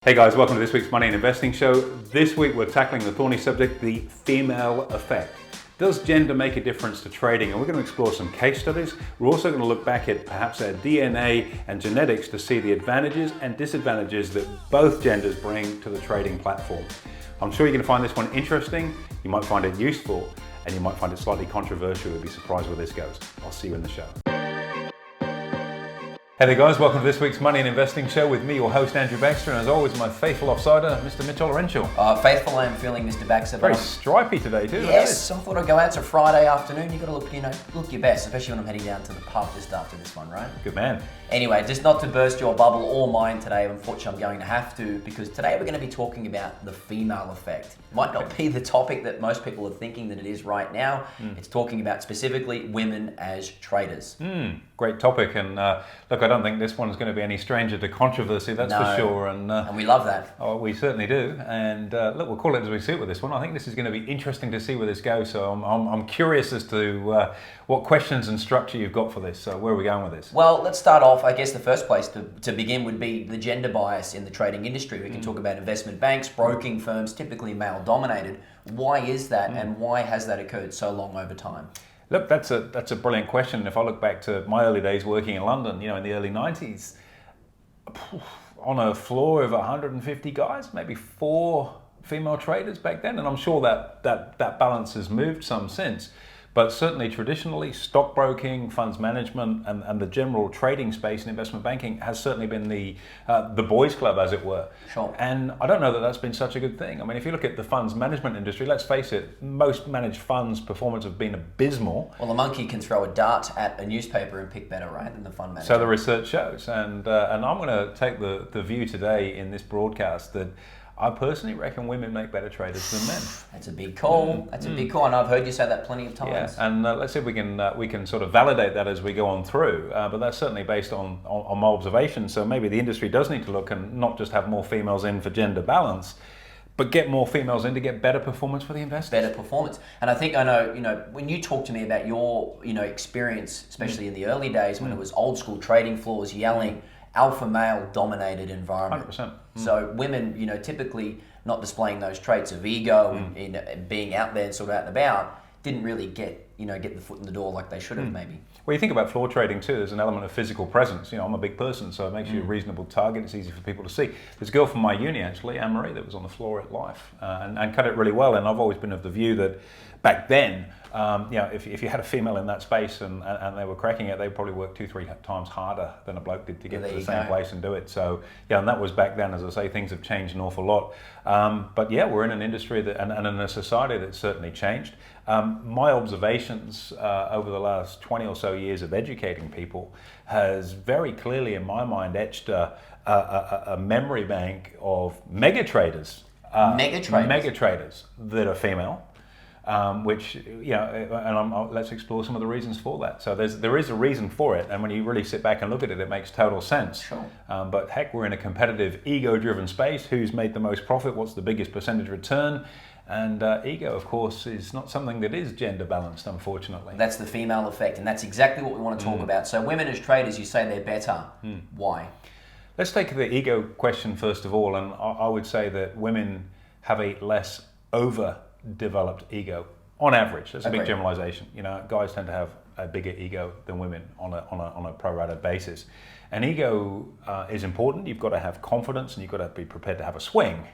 Hey guys, welcome to this week's Money and Investing Show. This week we're tackling the thorny subject, the female effect. Does gender make a difference to trading? And we're going to explore some case studies. We're also going to look back at perhaps our DNA and genetics to see the advantages and disadvantages that both genders bring to the trading platform. I'm sure you're going to find this one interesting, you might find it useful, and you might find it slightly controversial. You'll be surprised where this goes. I'll see you in the show. Hey there guys, welcome to this week's Money and Investing Show with me, your host Andrew Baxter, and as always my faithful offsider, Mr. Mitchell Laurential. Faithful I am feeling, Mr. Baxter. Very stripy today too. Yes, I thought I'd go out. It's a Friday afternoon, you've got to look your best, especially when I'm heading down to the pub just after this one, right? Good man. Anyway, just not to burst your bubble or mine today, unfortunately I'm going to have to, because today we're going to be talking about the female effect. Might not be the topic that most people are thinking that it is right now. It's talking about specifically women as traders. Great topic, and look, I don't think this one's going to be any stranger to controversy, that's for sure. And we love that. Oh, we certainly do. And look, we'll call it as we see it with this one. I think this is going to be interesting to see where this goes. So I'm curious as to what questions and structure you've got for this. So where are we going with this? Well, let's start off. I guess the first place to begin would be the gender bias in the trading industry. We can talk about investment banks, broking firms, typically male dominated. Why is that, and why has that occurred so long over time? Look, that's a brilliant question. If I look back to my early days working in London, in the early 90s, on a floor of 150 guys, maybe 4 female traders back then, and I'm sure that balance has moved some since. But certainly traditionally, stockbroking, funds management, and the general trading space and investment banking has certainly been the boys' club, as it were. Sure. And I don't know that that's been such a good thing. I mean, if you look at the funds management industry, let's face it, most managed funds' performance have been abysmal. Well, a monkey can throw a dart at a newspaper and pick better, right, than the fund manager. So the research shows. And I'm going to take the view today in this broadcast that I personally reckon women make better traders than men. That's a big call. That's a big call, and I've heard you say that plenty of times. Yeah, and let's see if we can sort of validate that as we go on through. But that's certainly based on my observations. So maybe the industry does need to look and not just have more females in for gender balance, but get more females in to get better performance for the investors. Better performance. And I think I know, when you talk to me about your, experience, especially in the early days when it was old school trading floors, yelling, alpha male dominated environment. 100%. So women, typically not displaying those traits of ego and being out there and sort of out and about, didn't really get the foot in the door like they should have maybe. Well, you think about floor trading too, there's an element of physical presence. I'm a big person, so it makes you a reasonable target. It's easy for people to see. There's a girl from my uni, actually, Anne-Marie, that was on the floor at Life and cut it really well. And I've always been of the view that back then, if you had a female in that space and they were cracking it, they would probably work 2-3 times harder than a bloke did to get to the same place and do it. So, and that was back then. As I say, things have changed an awful lot. But yeah, we're in an industry and in a society that's certainly changed. My observations over the last 20 or so years of educating people has very clearly, in my mind, etched a memory bank of mega traders. Mega traders that are female. Which, let's explore some of the reasons for that. So there is a reason for it, and when you really sit back and look at it, it makes total sense. Sure. But heck, we're in a competitive, ego-driven space. Who's made the most profit? What's the biggest percentage return? And ego, of course, is not something that is gender balanced, unfortunately. That's the female effect, and that's exactly what we want to talk about. So women as traders, you say they're better. Why? Let's take the ego question first of all, and I would say that women have a less overdeveloped ego on average. That's a big generalization. Guys tend to have a bigger ego than women on a pro rata basis. And ego is important. You've got to have confidence and you've got to be prepared to have a swing.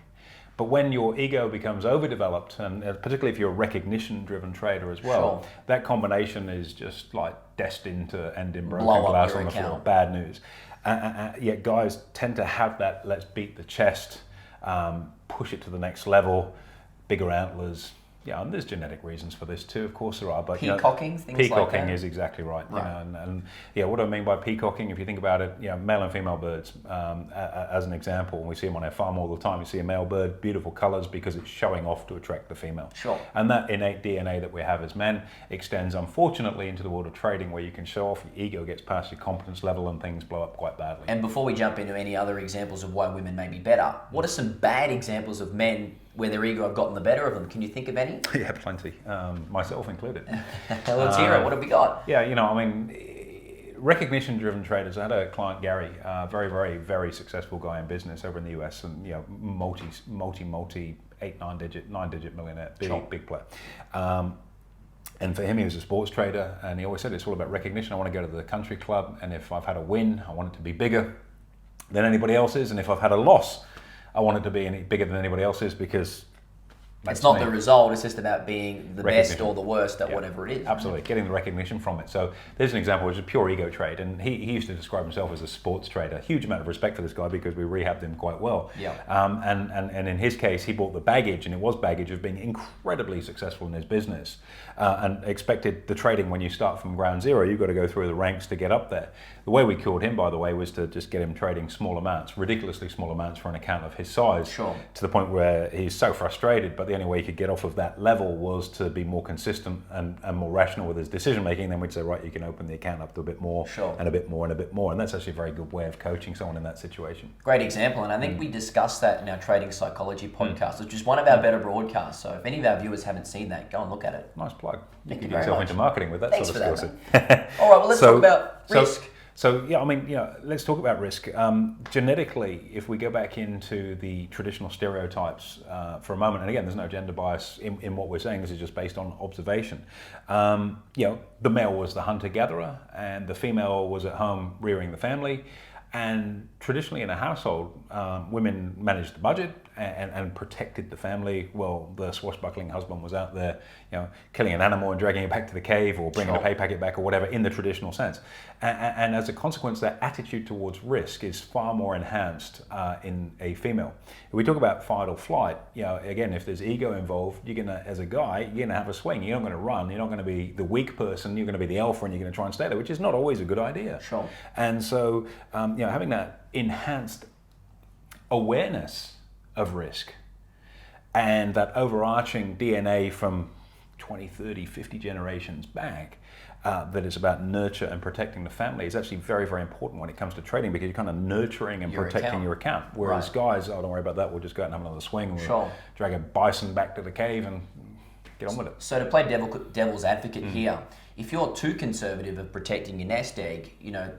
But when your ego becomes overdeveloped, and particularly if you're a recognition-driven trader as well, that combination is just like destined to end in broken glass on the floor. Bad news. Yet guys tend to have that let's beat the chest, push it to the next level, bigger antlers. Yeah, and there's genetic reasons for this too, of course there are. But peacocking, things peacocking like that. Is exactly right. And what do I mean by peacocking? If you think about it, male and female birds, as an example, and we see them on our farm all the time. You see a male bird, beautiful colours because it's showing off to attract the female. Sure. And that innate DNA that we have as men extends, unfortunately, into the world of trading, where you can show off, your ego gets past your competence level, and things blow up quite badly. And before we jump into any other examples of why women may be better, what are some bad examples of men where their ego have gotten the better of them? Can you think of any? Yeah, plenty, myself included. Let's hear it. What have we got? Yeah, recognition-driven traders. I had a client, Gary, very, very, very successful guy in business over in the US, and multi 9-digit millionaire, big player. And for him, he was a sports trader, and he always said it's all about recognition. I want to go to the country club, and if I've had a win, I want it to be bigger than anybody else's, and if I've had a loss, I want it to be bigger than anybody else's, because it's not the result, it's just about being the best or the worst at whatever it is. Absolutely, getting the recognition from it. So there's an example, which is a pure ego trade, and he used to describe himself as a sports trader. Huge amount of respect for this guy because we rehabbed him quite well. Yeah. And in his case, he bought the baggage, and it was baggage of being incredibly successful in his business, and expected the trading, when you start from ground zero, you've got to go through the ranks to get up there. The way we cured him, by the way, was to just get him trading small amounts, ridiculously small amounts for an account of his size, to the point where he's so frustrated, but the only way he could get off of that level was to be more consistent and more rational with his decision making. Then we'd say, right, you can open the account up to a bit more, and a bit more, and a bit more. And that's actually a very good way of coaching someone in that situation. Great example. And I think we discussed that in our trading psychology podcast, which is one of our better broadcasts. So if any of our viewers haven't seen that, go and look at it. Nice plug. You Thank can you get yourself into marketing with that Thanks sort of for skill set. All right, well, let's talk about risk. So yeah, I mean, let's talk about risk. Genetically, if we go back into the traditional stereotypes for a moment, and again, there's no gender bias in what we're saying. This is just based on observation. The male was the hunter-gatherer, and the female was at home rearing the family. And traditionally in a household, women managed the budget and protected the family. Well, the swashbuckling husband was out there, killing an animal and dragging it back to the cave, or bringing a pay packet back, or whatever, in the traditional sense. And as a consequence, that attitude towards risk is far more enhanced in a female. If we talk about fight or flight, again, if there's ego involved, you're gonna, as a guy, you're gonna have a swing. You're not gonna run. You're not gonna be the weak person. You're gonna be the alpha, and you're gonna try and stay there, which is not always a good idea. Sure. And so, having that enhanced awareness of risk and that overarching DNA from 20, 30, 50 generations back, that is about nurture and protecting the family, is actually very, very important when it comes to trading, because you're kind of nurturing and protecting your account. Whereas guys, don't worry about that, we'll just go out and have another swing, we'll drag a bison back to the cave and get on with it. So to play devil's advocate here, if you're too conservative of protecting your nest egg,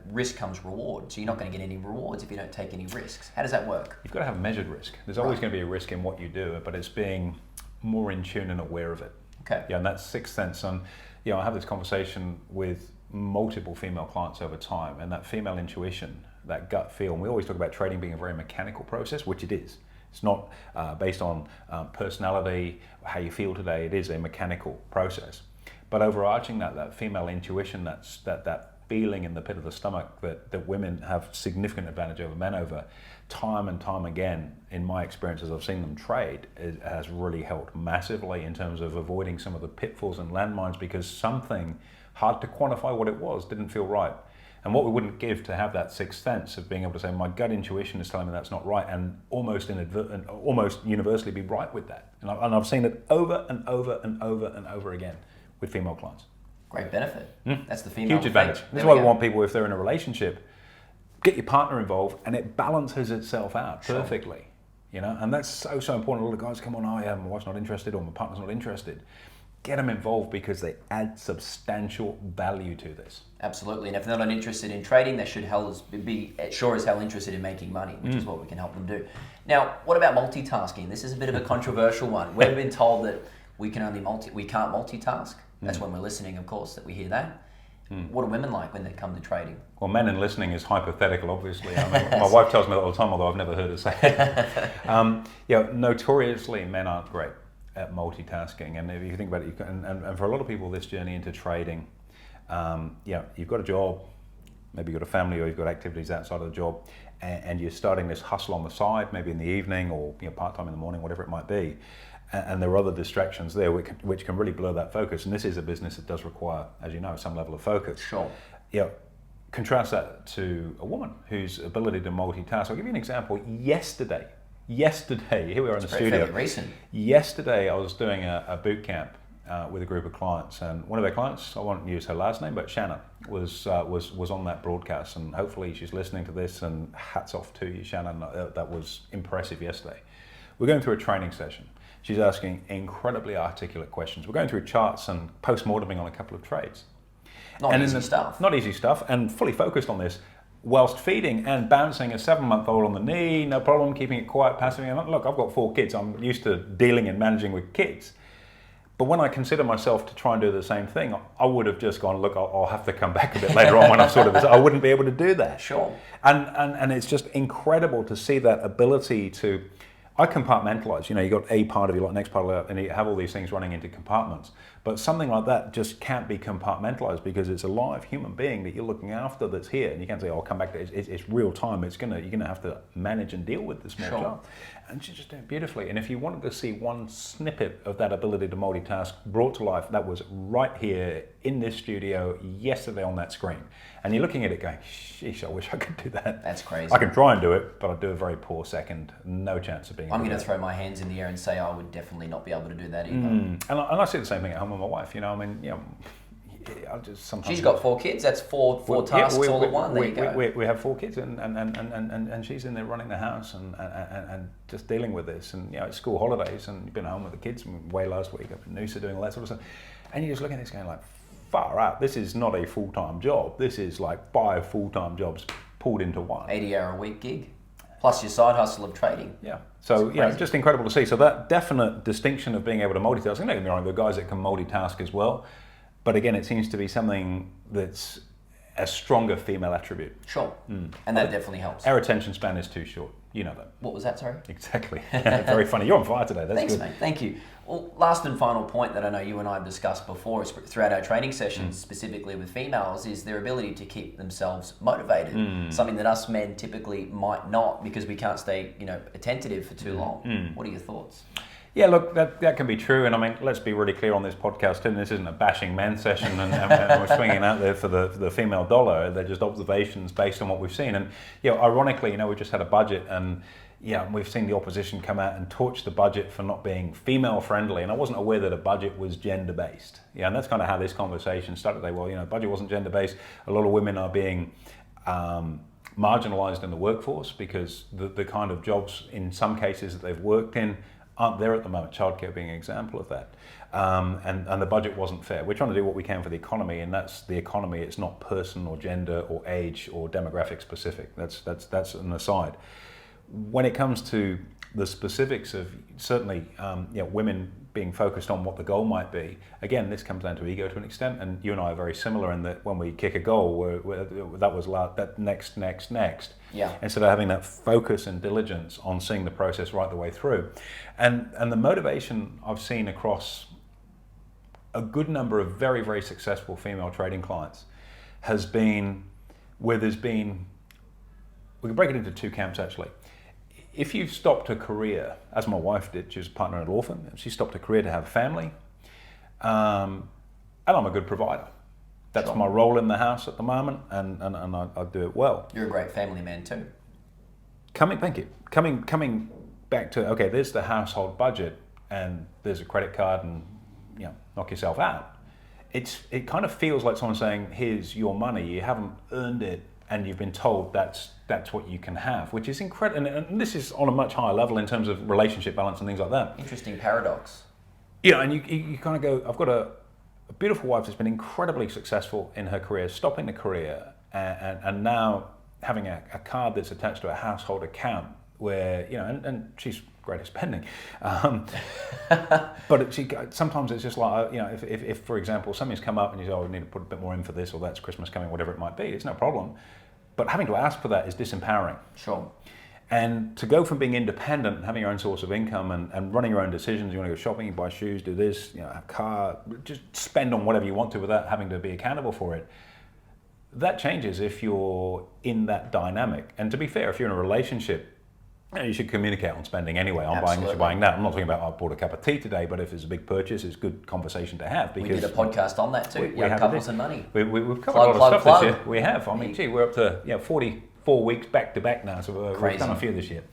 risk comes reward. So you're not going to get any rewards if you don't take any risks. How does that work? You've got to have measured risk. There's always going to be a risk in what you do, but it's being more in tune and aware of it. Okay. Yeah, and that's sixth sense. And I have this conversation with multiple female clients over time, and that female intuition, that gut feel. And we always talk about trading being a very mechanical process, which it is. It's not based on personality, how you feel today. It is a mechanical process. But overarching that female intuition, that feeling in the pit of the stomach that women have significant advantage over men over, time and time again, in my experience as I've seen them trade, it has really helped massively in terms of avoiding some of the pitfalls and landmines, because something hard to quantify what it was didn't feel right. And what we wouldn't give to have that sixth sense of being able to say, my gut intuition is telling me that's not right, and almost universally be right with that. And I've seen it over and over and over and over again with female clients. Great benefit. That's the female huge advantage. This is why we want people, if they're in a relationship, get your partner involved, and it balances itself out perfectly. And that's so important. A lot of guys come on, my wife's not interested, or my partner's not interested. Get them involved, because they add substantial value to this. Absolutely. And if they're not interested in trading, they should be sure as hell interested in making money, which is what we can help them do. Now, what about multitasking? This is a bit of a controversial one. We've been told that we can't multitask. That's when we're listening, of course, that we hear that. What are women like when they come to trading? Well, men and listening is hypothetical, obviously. My wife tells me that all the time, although I've never heard her say it. Notoriously, men aren't great at multitasking. And if you think about it, and for a lot of people, this journey into trading, you've got a job, maybe you've got a family, or you've got activities outside of the job, and you're starting this hustle on the side, maybe in the evening, or part-time in the morning, whatever it might be. And there are other distractions there which can really blur that focus. And this is a business that does require, as you know, some level of focus. Sure. Contrast that to a woman whose ability to multitask. I'll give you an example. Yesterday, here we are in the studio. Fairly recent. Yesterday, I was doing a boot camp with a group of clients, and one of their clients, I won't use her last name, but Shanna was on that broadcast, and hopefully she's listening to this. And hats off to you, Shannon. That was impressive yesterday. We're going through a training session. She's asking incredibly articulate questions. We're going through charts and post-morteming on a couple of trades. Not easy stuff. Not easy stuff, and fully focused on this, whilst feeding and bouncing a 7-month-old on the knee, no problem, keeping it quiet, passive. And look, I've got 4 kids. I'm used to dealing and managing with kids. But when I consider myself to try and do the same thing, I would have just gone, look, I'll have to come back a bit later on when I'm I wouldn't be able to do that. Sure. And it's just incredible to see that ability to, I compartmentalize, you got a part of your life, next part of your life, and you have all these things running into compartments. But something like that just can't be compartmentalized because it's a live human being that you're looking after that's here. And you can't say, I'll come back to it. It's real time. You're going to have to manage and deal with this small child. And she's just doing it beautifully. And if you wanted to see one snippet of that ability to multitask brought to life, that was right here in this studio yesterday on that screen. And you're looking at it going, sheesh, I wish I could do that. That's crazy. I can try and do it, but I'd do a very poor second. No chance of being I'm going to throw my hands in the air and say I would definitely not be able to do that either. And I see the same thing at home with my wife. I just sometimes. She's got 4 kids. That's four tasks all at one. There you go. We have 4 kids, and she's in there running the house and just dealing with this. And it's school holidays, and you've been home with the kids. And away last week up in Noosa doing all that sort of stuff. And you're just looking at this going like, far out. This is not a full-time job. This is like 5 full-time jobs pulled into one. 80-hour-a-week gig, plus your side hustle of trading. Yeah. So just incredible to see. So that definite distinction of being able to multitask. Don't get me wrong, there are guys that can multitask as well. But again, it seems to be something that's a stronger female attribute. Sure. And that definitely helps. Our attention span is too short. You know that. What was that, sorry? Exactly. Very funny. You're on fire today. That's Thanks, good. mate. Thank you. Well, last and final point that I know you and I have discussed before is throughout our training sessions, specifically with females, is their ability to keep themselves motivated. Something that us men typically might not because we can't stay, attentive for too long. What are your thoughts? Yeah, look, that can be true. And I mean, let's be really clear on this podcast, too. This isn't a bashing men session and we're swinging out there for the female dollar. They're just observations based on what we've seen. And, ironically, we just had a budget and, we've seen the opposition come out and torch the budget for not being female friendly. And I wasn't aware that a budget was gender based. And that's kind of how this conversation started. Budget wasn't gender based. A lot of women are being marginalized in the workforce because the kind of jobs in some cases that they've worked in aren't there at the moment, childcare being an example of that. And the budget wasn't fair. We're trying to do what we can for the economy, and that's the economy. It's not person or gender or age or demographic specific. That's an aside. When it comes to the specifics of certainly women being focused on what the goal might be, again, this comes down to ego to an extent, and you and I are very similar in that when we kick a goal, that was that next. Yeah. Instead of having that focus and diligence on seeing the process right the way through. And the motivation I've seen across a good number of very, very successful female trading clients has been where we can break it into 2 camps actually. If you've stopped a career, as my wife did, she was a partner at a law firm, and she stopped a career to have a family, and I'm a good provider. That's my role in the house at the moment, and I do it well. You're a great family man too. Thank you. Coming back to, okay, there's the household budget, and there's a credit card, and knock yourself out. It kind of feels like someone saying, here's your money, you haven't earned it, and you've been told that's what you can have, which is incredible. And this is on a much higher level in terms of relationship balance and things like that. Interesting paradox. And you kind of go, I've got a beautiful wife that's been incredibly successful in her career, stopping the career, and now having a card that's attached to a household account where, and she's great at spending. But sometimes it's just like, if for example, something's come up and you say, we need to put a bit more in for this, or that's Christmas coming, whatever it might be, it's no problem. But having to ask for that is disempowering. Sure. And to go from being independent and having your own source of income and running your own decisions, you want to go shopping, buy shoes, do this, have a car, just spend on whatever you want to without having to be accountable for it. That changes if you're in that dynamic. And to be fair, if you're in a relationship, you should communicate on spending anyway. I'm buying this, you're buying that. I'm not talking about I bought a cup of tea today, but if it's a big purchase, it's a good conversation to have. Because we did a podcast on that too. Young couples and money. We've covered a lot of stuff this year. We have. I mean, we're up to 44 weeks back to back now, so we've done a few this year.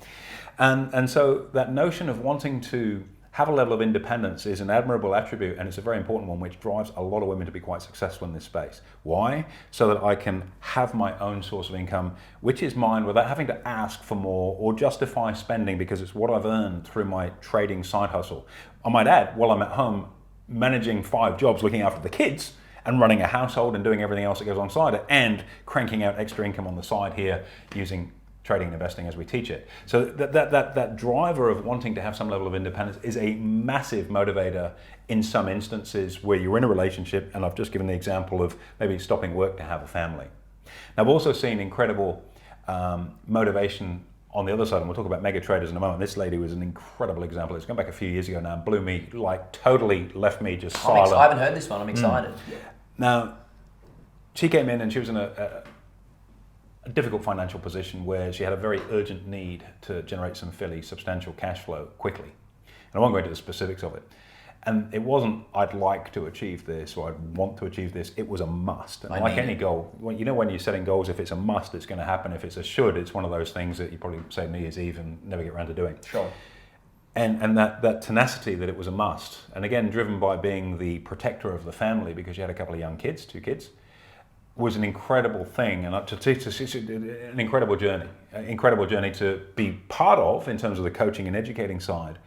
And so that notion of wanting to have a level of independence is an admirable attribute, and it's a very important one which drives a lot of women to be quite successful in this space. Why? So that I can have my own source of income, which is mine, without having to ask for more or justify spending because it's what I've earned through my trading side hustle. I might add, while I'm at home managing 5 jobs, looking after the kids, and running a household and doing everything else that goes alongside it, and cranking out extra income on the side here using trading and investing as we teach it. So that driver of wanting to have some level of independence is a massive motivator in some instances where you're in a relationship, and I've just given the example of maybe stopping work to have a family. Now, I've also seen incredible motivation on the other side, and we'll talk about mega traders in a moment. This lady was an incredible example. It's gone back a few years ago now and blew me, like totally left me just silent. I haven't heard this one, I'm excited. Now, she came in and she was in a difficult financial position where she had a very urgent need to generate some fairly substantial cash flow quickly. And I won't go into the specifics of it. And it wasn't, I'd like to achieve this or I'd want to achieve this. It was a must. And like any goal, when you're setting goals, if it's a must, it's going to happen. If it's a should, it's one of those things that you probably say New Year's Eve and never get around to doing. Sure. And that tenacity that it was a must. And again, driven by being the protector of the family because you had a couple of young kids, 2 kids, was an incredible thing, and an incredible journey to be part of in terms of the coaching and educating side,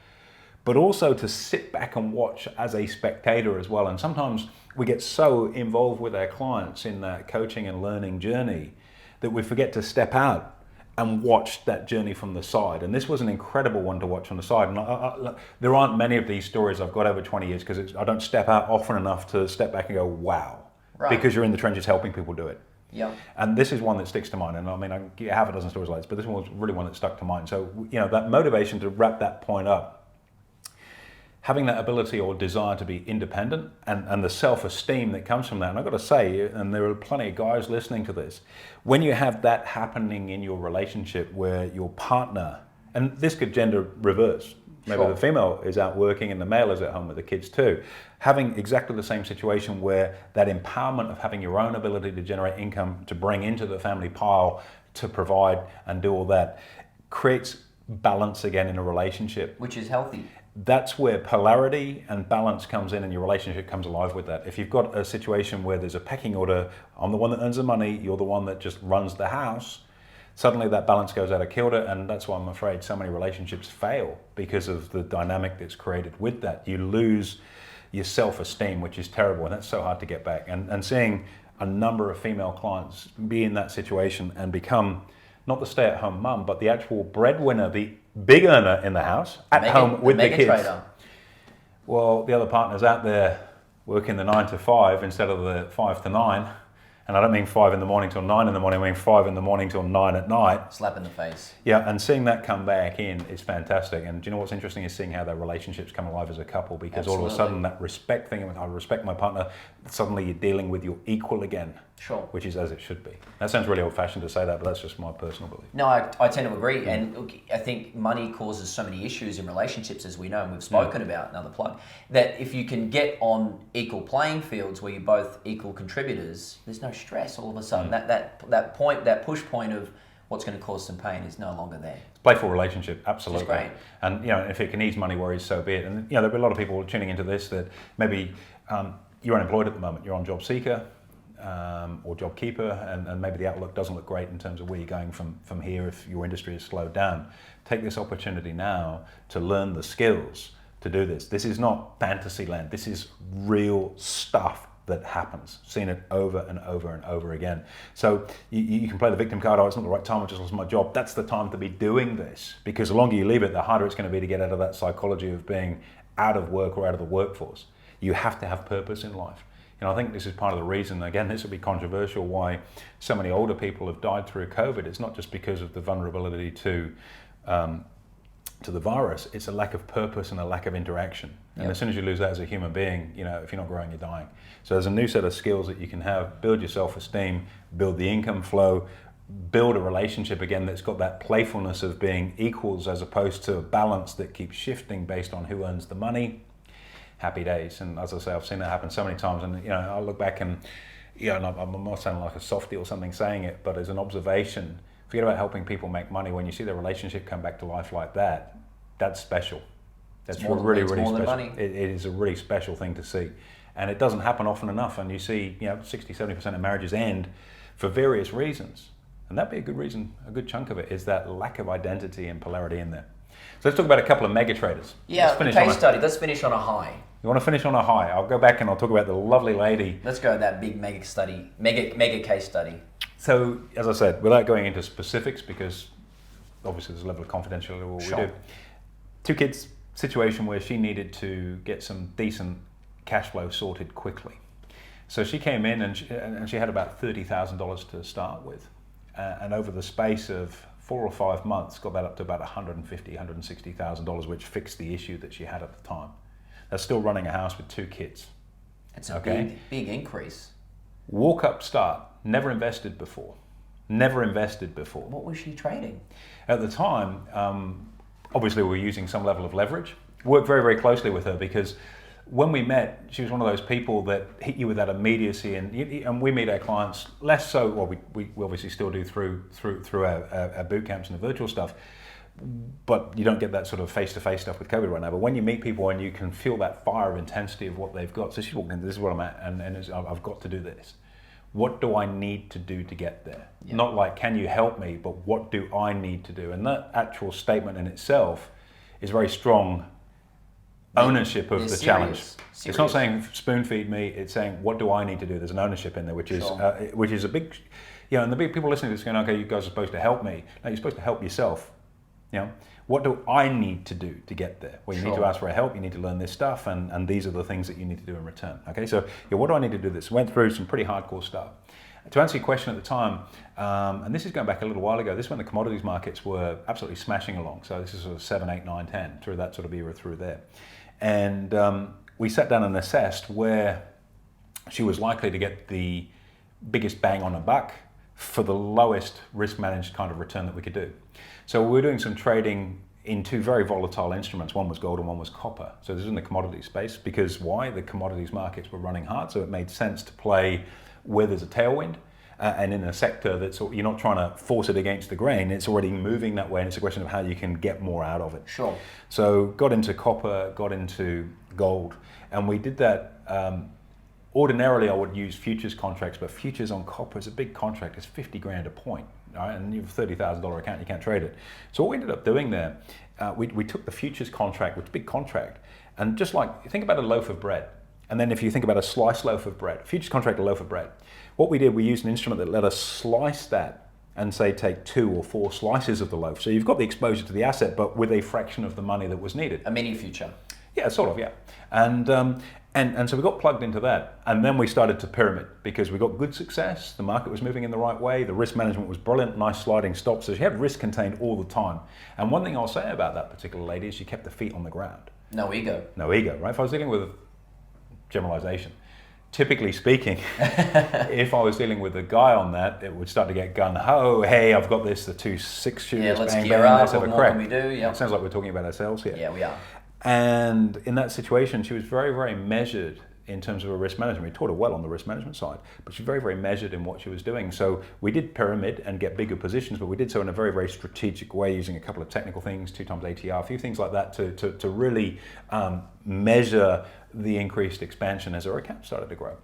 but also to sit back and watch as a spectator as well. And sometimes we get so involved with our clients in that coaching and learning journey that we forget to step out and watch that journey from the side. And this was an incredible one to watch on the side. And there aren't many of these stories I've got over 20 years because I don't step out often enough to step back and go, wow. Right. Because you're in the trenches helping people do it. Yeah. And this is one that sticks to mind. And I mean, I get half a dozen stories like this, but this one was really one that stuck to mind. So, that motivation to wrap that point up, having that ability or desire to be independent and the self-esteem that comes from that. And I've got to say, and there are plenty of guys listening to this, when you have that happening in your relationship where your partner, and this could gender reverse, maybe the female is out working and the male is at home with the kids too. Having exactly the same situation where that empowerment of having your own ability to generate income, to bring into the family pile, to provide and do all that, creates balance again in a relationship. Which is healthy. That's where polarity and balance comes in and your relationship comes alive with that. If you've got a situation where there's a pecking order, I'm the one that earns the money, you're the one that just runs the house, suddenly that balance goes out of kilter, and that's why I'm afraid so many relationships fail because of the dynamic that's created with that. You lose your self-esteem, which is terrible, and that's so hard to get back. And seeing a number of female clients be in that situation and become not the stay-at-home mum, but the actual breadwinner, the big earner in the house, at home with the kids. Trader. Well, the other partner's out there working the 9 to 5 instead of the 5 to 9. And I don't mean 5 in the morning till 9 in the morning, I mean 5 in the morning till 9 at night. Slap in the face. Yeah, and seeing that come back in is fantastic. And do you know what's interesting is seeing how their relationships come alive as a couple, because Absolutely. All of a sudden that respect thing, I respect my partner, suddenly you're dealing with your equal again. Sure. Which is as it should be. That sounds really old-fashioned to say that, but that's just my personal belief. No, I tend to agree. And look, I think money causes so many issues in relationships, as we know, and we've spoken about, another plug, that if you can get on equal playing fields where you're both equal contributors, there's no stress all of a sudden. That push point of what's going to cause some pain is no longer there. It's a playful relationship, absolutely. Which is great. And if it can ease money worries, so be it. And there'll be a lot of people tuning into this that maybe you're unemployed at the moment, you're on job seeker, or job keeper, and maybe the outlook doesn't look great in terms of where you're going from here if your industry is slowed down. Take this opportunity now to learn the skills to do this. This is not fantasy land. This is real stuff that happens. Seen it over and over and over again. So you can play the victim card. Oh, it's not the right time, I just lost my job. That's the time to be doing this, because the longer you leave it, the harder it's going to be to get out of that psychology of being out of work or out of the workforce. You have to have purpose in life. I think this is part of the reason, again, this will be controversial, why so many older people have died through COVID. It's not just because of the vulnerability to the virus, it's a lack of purpose and a lack of interaction. And Yep. As soon as you lose that as a human being, if you're not growing, you're dying. So there's a new set of skills that you can have, build your self-esteem, build the income flow, build a relationship again that's got that playfulness of being equals as opposed to a balance that keeps shifting based on who earns the money. Happy days. And as I say, I've seen that happen so many times, and I look back and I'm not sounding like a softie or something saying it, but as an observation, forget about helping people make money. When you see their relationship come back to life like that, that's special. That's really special. It is a really special thing to see, and it doesn't happen often enough. And you see 60-70% of marriages end for various reasons, and that'd be a good reason. A good chunk of it is that lack of identity and polarity in there. So let's talk about a couple of mega traders. Yeah, case study. Let's finish on a high. You want to finish on a high? I'll go back and I'll talk about the lovely lady. Let's go with that big mega case study. So, as I said, without going into specifics, because obviously there's a level of confidentiality in what we do. 2 kids, situation where she needed to get some decent cash flow sorted quickly. So she came in and she had about $30,000 to start with. And over the space of 4 or 5 months, got that up to about $150,000, $160,000, which fixed the issue that she had at the time. That's still running a house with 2 kids. It's a big increase. Walk up start, never invested before. What was she trading? At the time, obviously we were using some level of leverage. Worked very, very closely with her because when we met, she was one of those people that hit you with that immediacy, and we meet our clients less so. Well, we obviously still do through our boot camps and the virtual stuff, but you don't get that sort of face-to-face stuff with COVID right now. But when you meet people and you can feel that fire of intensity of what they've got, so she's walking in, this is where I'm at, and I've got to do this. What do I need to do to get there? Yep. Not like, can you help me, but what do I need to do? And that actual statement in itself is very strong ownership of the challenge. It's not saying spoon feed me, it's saying what do I need to do? There's an ownership in there, which is a big, and the big people listening to this going, okay, you guys are supposed to help me. No, you're supposed to help yourself. What do I need to do to get there? Well, you need to ask for help, you need to learn this stuff, and these are the things that you need to do in return. Okay, so what do I need to do this? Went through some pretty hardcore stuff. To answer your question at the time, and this is going back a little while ago, this is when the commodities markets were absolutely smashing along. So this is sort of 7, 8, 9, 10, through that sort of era through there. And we sat down and assessed where she was likely to get the biggest bang on a buck for the lowest risk managed kind of return that we could do. So we were doing some trading in 2 very volatile instruments. One was gold and one was copper. So this is in the commodity space because why? The commodities markets were running hard, so it made sense to play where there's a tailwind and in a sector that's, you're not trying to force it against the grain, it's already moving that way, and it's a question of how you can get more out of it. Sure. So got into copper, got into gold, and we did that. Ordinarily I would use futures contracts, but futures on copper is a big contract. It's 50 grand a point, right? And you have a $30,000 account, you can't trade it. So what we ended up doing there, we took the futures contract, which is a big contract, and just like, think about a loaf of bread. And then if you think about a sliced loaf of bread, futures contract, a loaf of bread. What we did, we used an instrument that let us slice that and say take 2 or 4 slices of the loaf. So you've got the exposure to the asset, but with a fraction of the money that was needed. A mini future. Yeah, sort of, yeah. And so we got plugged into that. And then we started to pyramid because we got good success. The market was moving in the right way. The risk management was brilliant, nice sliding stops. So she had risk contained all the time. And one thing I'll say about that particular lady is she kept the feet on the ground. No ego. No ego, right? If I was dealing with generalization, typically speaking, if I was dealing with a guy on that, it would start to get gung-ho. Hey, I've got this, the 2 6-shooters, yeah, let's bang, gear bang, up, let's have what a more crack. can we do? Yeah. It sounds like we're talking about ourselves here. Yeah, we are. And in that situation, she was very, very measured in terms of her risk management. We taught her well on the risk management side, but she's very, very measured in what she was doing. So we did pyramid and get bigger positions, but we did so in a very, very strategic way using a couple of technical things, 2 times ATR, a few things like that to really measure the increased expansion as her account started to grow.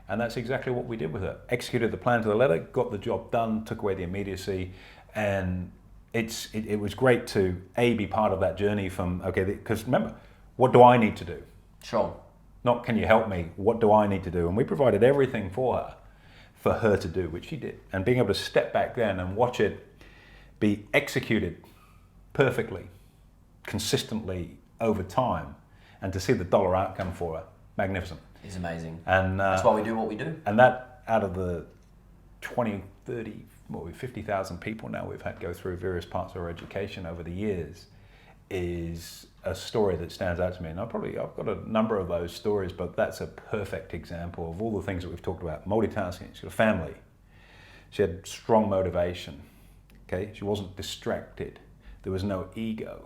And that's exactly what we did with her. Executed the plan to the letter, got the job done, took away the immediacy, and it was great to be part of that journey from, okay, because remember, what do I need to do? Sure. Not can you help me, what do I need to do? And we provided everything for her to do, which she did. And being able to step back then and watch it be executed perfectly, consistently over time, and to see the dollar outcome for her, magnificent. It's amazing. And that's why we do what we do. And that, out of the 20, 30, 50,000 people now we've had go through various parts of our education over the years, is a story that stands out to me. And I've got a number of those stories, but that's a perfect example of all the things that we've talked about. Multitasking, she's got a family. She had strong motivation, okay? She wasn't distracted. There was no ego.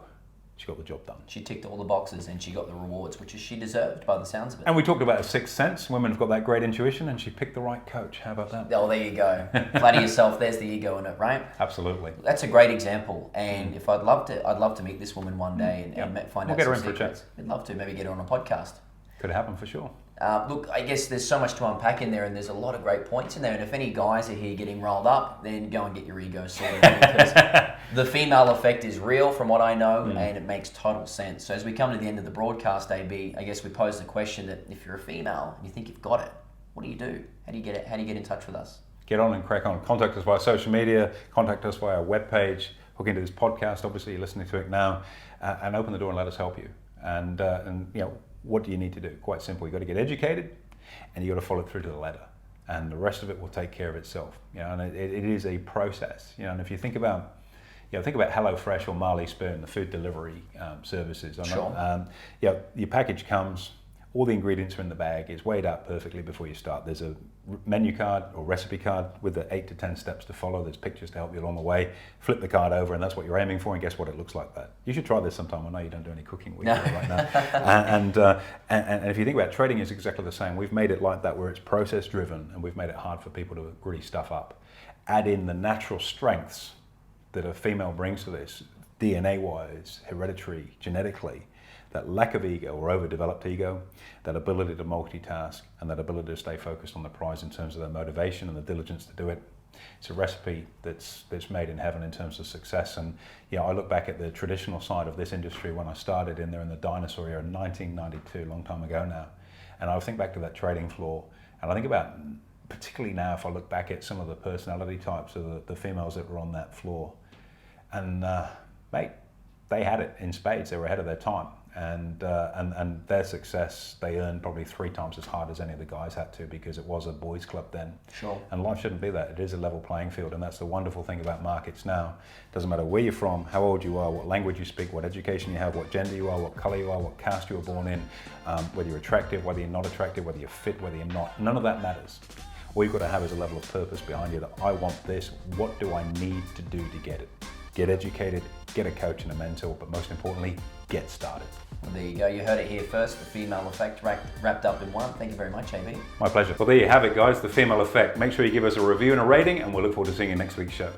She got the job done. She ticked all the boxes and she got the rewards, which is she deserved by the sounds of it. And we talked about a sixth sense. Women have got that great intuition, and she picked the right coach. How about that? Oh, there you go. Flatter yourself. There's the ego in it, right? Absolutely. That's a great example. And if I'd love to meet this woman one day and find out some secrets. We'll get her in for a chat. I'd love to maybe get her on a podcast. Could happen for sure. Look, I guess there's so much to unpack in there, and there's a lot of great points in there. And if any guys are here getting rolled up, then go and get your ego sorted, because the female effect is real from what I know, and it makes total sense. So as we come to the end of the broadcast, AB, I guess we pose the question that if you're a female and you think you've got it, what do you do? How do you get it? How do you get in touch with us? Get on and crack on. Contact us via social media, contact us via our webpage, hook into this podcast, obviously you're listening to it now, and open the door and let us help you. And what do you need to do? Quite simple. You've got to get educated, and you've got to follow it through to the letter. And the rest of it will take care of itself. And it is a process. And if you think about, HelloFresh or Marley Spoon, the food delivery services. Sure. Your package comes, all the ingredients are in the bag, it's weighed out perfectly before you start. There's a menu card or recipe card with the 8 to 10 steps to follow. There's pictures to help you along the way. Flip the card over, and that's what you're aiming for, and guess what? It looks like that. You should try this sometime. I know you don't do any cooking with it right now. And if you think about it, trading is exactly the same. We've made it like that, where it's process driven, and we've made it hard for people to really stuff up. Add in the natural strengths that a female brings to this, DNA-wise, hereditary, genetically, that lack of ego or overdeveloped ego, that ability to multitask, and that ability to stay focused on the prize in terms of their motivation and the diligence to do it. It's a recipe that's made in heaven in terms of success. And I look back at the traditional side of this industry when I started in there in the dinosaur era in 1992, a long time ago now. And I think back to that trading floor, and I think about, particularly now, if I look back at some of the personality types of the females that were on that floor. And mate, they had it in spades. They were ahead of their time. And their success, they earned probably 3 times as hard as any of the guys had to, because it was a boys' club then. Sure. And life shouldn't be that. It is a level playing field, and that's the wonderful thing about markets now. Doesn't matter where you're from, how old you are, what language you speak, what education you have, what gender you are, what colour you are, what caste you were born in, whether you're attractive, whether you're not attractive, whether you're fit, whether you're not. None of that matters. All you've got to have is a level of purpose behind you, that I want this. What do I need to do to get it? Get educated, get a coach and a mentor, but most importantly, get started. Well, there you go. You heard it here first. The female effect wrapped up in one. Thank you very much, AB. My pleasure. Well, there you have it, guys. The female effect. Make sure you give us a review and a rating, and we'll look forward to seeing you next week's show.